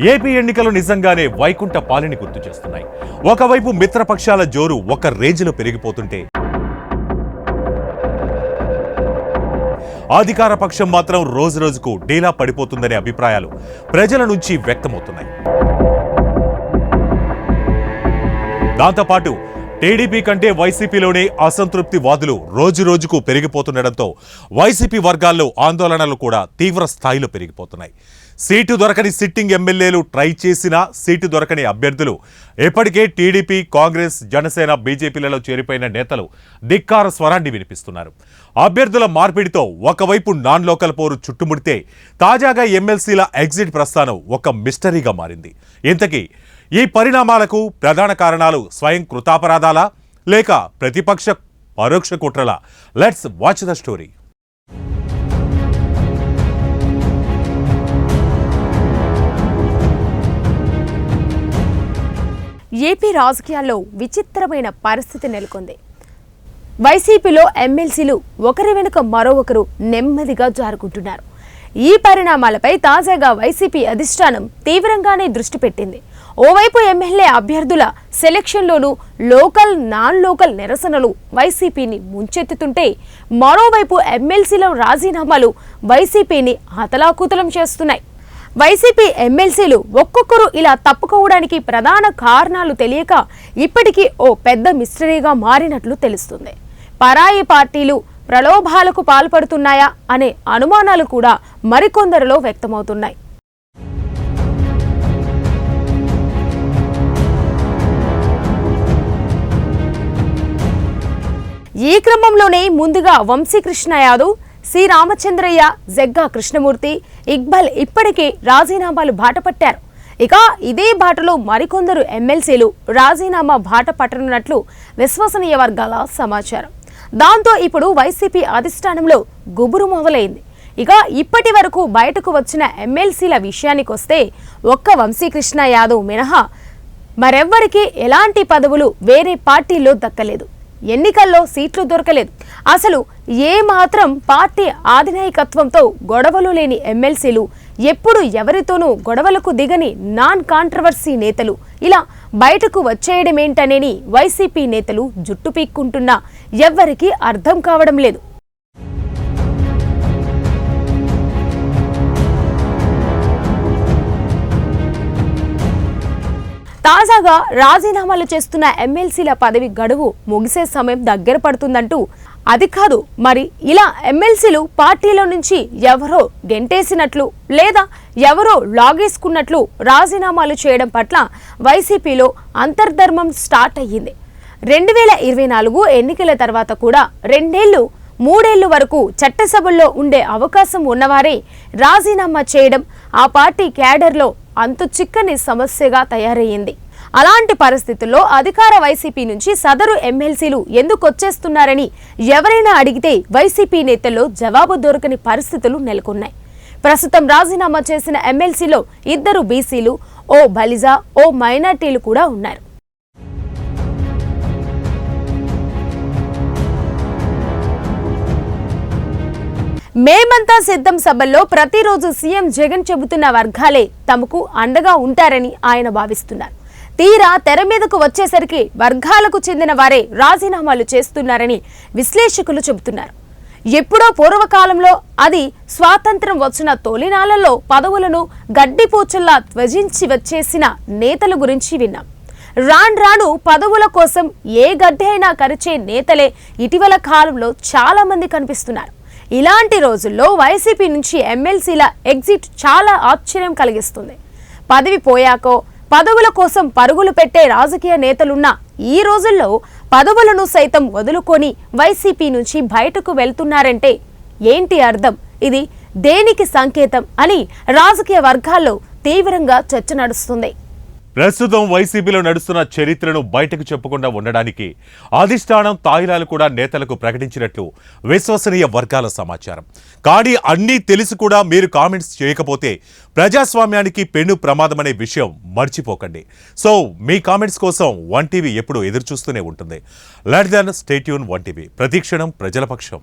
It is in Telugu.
ఏపీ ఎన్నికలు నిజంగానే వైకుంఠ పాలిని గుర్తు చేస్తున్నాయి. ఒకవైపు మిత్రపక్షాల జోరు ఒక రేంజ్లో పెరిగిపోతుంటే అధికార పక్షం మాత్రం రోజురోజుకు డీలా పడిపోతుందనే అభిప్రాయాలు ప్రజల నుంచి వ్యక్తమవుతున్నాయి. దాంతోపాటు టీడీపీ కంటే వైసీపీలోనే అసంతృప్తి వాదులు రోజురోజుకు పెరిగిపోతుండటంతో వైసీపీ వర్గాల్లో ఆందోళనలు కూడా తీవ్ర స్థాయిలో పెరిగిపోతున్నాయి. సీటు దొరకని సిట్టింగ్ ఎమ్మెల్యేలు ట్రై చేసినా సీటు దొరకని అభ్యర్థులు ఇప్పటికే టీడీపీ, కాంగ్రెస్, జనసేన, బీజేపీలలో చేరిపోయిన నేతలు ధిక్కార స్వరాన్ని వినిపిస్తున్నారు. అభ్యర్థుల మార్పిడితో ఒకవైపు నాన్ లోకల్ పోరు చుట్టుముడితే తాజాగా ఎమ్మెల్సీల ఎగ్జిట్ ప్రస్థానం ఒక మిస్టరీగా మారింది. ఇంతకీ ఈ పరిణామాలకు ప్రధాన కారణాలు స్వయం కృతాపరాధాలా లేక ప్రతిపక్ష పరోక్ష కుట్రలా? Let's watch the story. AP రాజకీయాల్లో విచిత్రమైన పరిస్థితి నెలకొంది. వైసీపీలో ఎమ్మెల్సీలు ఒకరి వెనుక మరొకరు నెమ్మదిగా జారుకుంటున్నారు. ఈ పరిణామాలపై తాజాగా వైసీపీ అధిష్టానం తీవ్రంగానే దృష్టి పెట్టింది. ఓవైపు ఎమ్మెల్యే అభ్యర్థుల సెలక్షన్లోనూ లోకల్, నాన్ లోకల్ నిరసనలు వైసీపీని ముంచెత్తుతుంటే మరోవైపు ఎమ్మెల్సీల రాజీనామాలు వైసీపీని అతలాకుతలం చేస్తున్నాయి. వైసీపీ ఎమ్మెల్సీలు ఒక్కొక్కరు ఇలా తప్పుకోవడానికి ప్రధాన కారణాలు తెలియక ఇప్పటికీ ఓ పెద్ద మిస్టరీగా మారినట్లు తెలుస్తుంది. పరాయి పార్టీలు ప్రలోభాలకు పాల్పడుతున్నాయా అనే అనుమానాలు కూడా మరికొందరిలో వ్యక్తమవుతున్నాయి. ఈ క్రమంలోనే ముందుగా వంశీకృష్ణ యాదవ్, సి రామచంద్రయ్య, జగ్గా కృష్ణమూర్తి, ఇక్బాల్ ఇప్పటికే రాజీనామాలు బాటపట్టారు. ఇక ఇదే బాటలో మరికొందరు ఎమ్మెల్సీలు రాజీనామా బాట పట్టనున్నట్లు విశ్వసనీయ వర్గాల సమాచారం. దాంతో ఇప్పుడు వైసీపీ అధిష్టానంలో గుబురు మొదలైంది. ఇక ఇప్పటి వరకు బయటకు వచ్చిన ఎమ్మెల్సీల విషయానికొస్తే ఒక్క వంశీకృష్ణ యాదవ్ మినహా మరెవ్వరికీ ఎలాంటి పదవులు వేరే పార్టీల్లో దక్కలేదు. ఎన్నికల్లో సీట్లు దొరకలేదు. అసలు ఏ మాత్రం పార్టీ అధినాయకత్వంతో గొడవలు లేని ఎమ్మెల్సీలు, ఎప్పుడు ఎవరితోనూ గొడవలకు దిగని నాన్ కాంట్రవర్సీ నేతలు ఇలా బయటకు వచ్చేయడమేంటనేని వైసీపీ నేతలు జుట్టు పీక్కుంటున్నా ఎవ్వరికీ అర్థం కావడం లేదు. తాజాగా రాజీనామాలు చేస్తున్న ఎమ్మెల్సీల పదవి గడువు ముగిసే సమయం దగ్గర పడుతుందంటూ, అది కాదు మరి ఇలా ఎమ్మెల్సీలు పార్టీలో నుంచి ఎవరో గెంటేసినట్లు లేదా ఎవరో లాగేసుకున్నట్లు రాజీనామాలు చేయడం పట్ల వైసీపీలో అంతర్ధర్మం స్టార్ట్ అయ్యింది. 2024 ఎన్నికల తర్వాత కూడా 2-3 వరకు చట్టసభల్లో ఉండే అవకాశం ఉన్నవారే రాజీనామా చేయడం ఆ పార్టీ క్యాడర్లో అంతు చిక్కని సమస్యగా తయారయ్యింది. అలాంటి పరిస్థితుల్లో అధికార వైసీపీ నుంచి సదరు ఎమ్మెల్సీలు ఎందుకు వచ్చేస్తున్నారని ఎవరైనా అడిగితే వైసీపీ నేతల్లో జవాబు దొరకని పరిస్థితులు నెలకొన్నాయి. ప్రస్తుతం రాజీనామా చేసిన ఎమ్మెల్సీలో 2 బీసీలు, ఓ బలిజా, ఓ మైనార్టీలు కూడా ఉన్నారు. మేమంతా సిద్ధం సభల్లో ప్రతిరోజు సీఎం జగన్ చెబుతున్న వర్గాలే తమకు అండగా ఉంటారని ఆయన భావిస్తున్నారు. తీరా తెర మీదకు వచ్చేసరికి వర్గాలకు చెందిన వారే రాజీనామాలు చేస్తున్నారని విశ్లేషకులు చెబుతున్నారు. ఎప్పుడో పూర్వకాలంలో, అది స్వాతంత్రం వచ్చిన తొలినాళ్లలో పదవులను గడ్డిపోచల్లా త్వజించి వచ్చేసిన నేతల గురించి విన్నాం. రాను పదవుల కోసం ఏ గడ్డి అయినా కరిచే నేతలే ఇటీవల కాలంలో చాలా మంది కనిపిస్తున్నారు. ఇలాంటి రోజుల్లో వైసీపీ నుంచి ఎమ్మెల్సీల ఎగ్జిట్ చాలా ఆశ్చర్యం కలిగిస్తుంది. పదవి పోయాకో పదవుల కోసం పరుగులు పెట్టే రాజకీయ నేతలున్న ఈ రోజుల్లో పదవులను సైతం వదులుకొని వైసీపీ నుంచి బయటకు వెళ్తున్నారంటే ఏంటి అర్థం? ఇది దేనికి సంకేతం అని రాజకీయ వర్గాల్లో తీవ్రంగా చర్చ నడుస్తుంది. ప్రస్తుతం వైసీపీలో నడుస్తున్న చరిత్రను బయటకు చెప్పకుండా ఉండడానికి అధిష్టానం తాయిలాలు కూడా నేతలకు ప్రకటించినట్లు విశ్వసనీయ వర్గాల సమాచారం. కానీ అన్నీ తెలిసి కూడా మీరు కామెంట్స్ చేయకపోతే ప్రజాస్వామ్యానికి పెను ప్రమాదమనే విషయం మర్చిపోకండి. సో మీ కామెంట్స్ కోసం 1TV ఎప్పుడు ఎదురు చూస్తూనే ఉంటుంది. Let then stay tune 1TV, ప్రతిక్షణం ప్రజల పక్షం.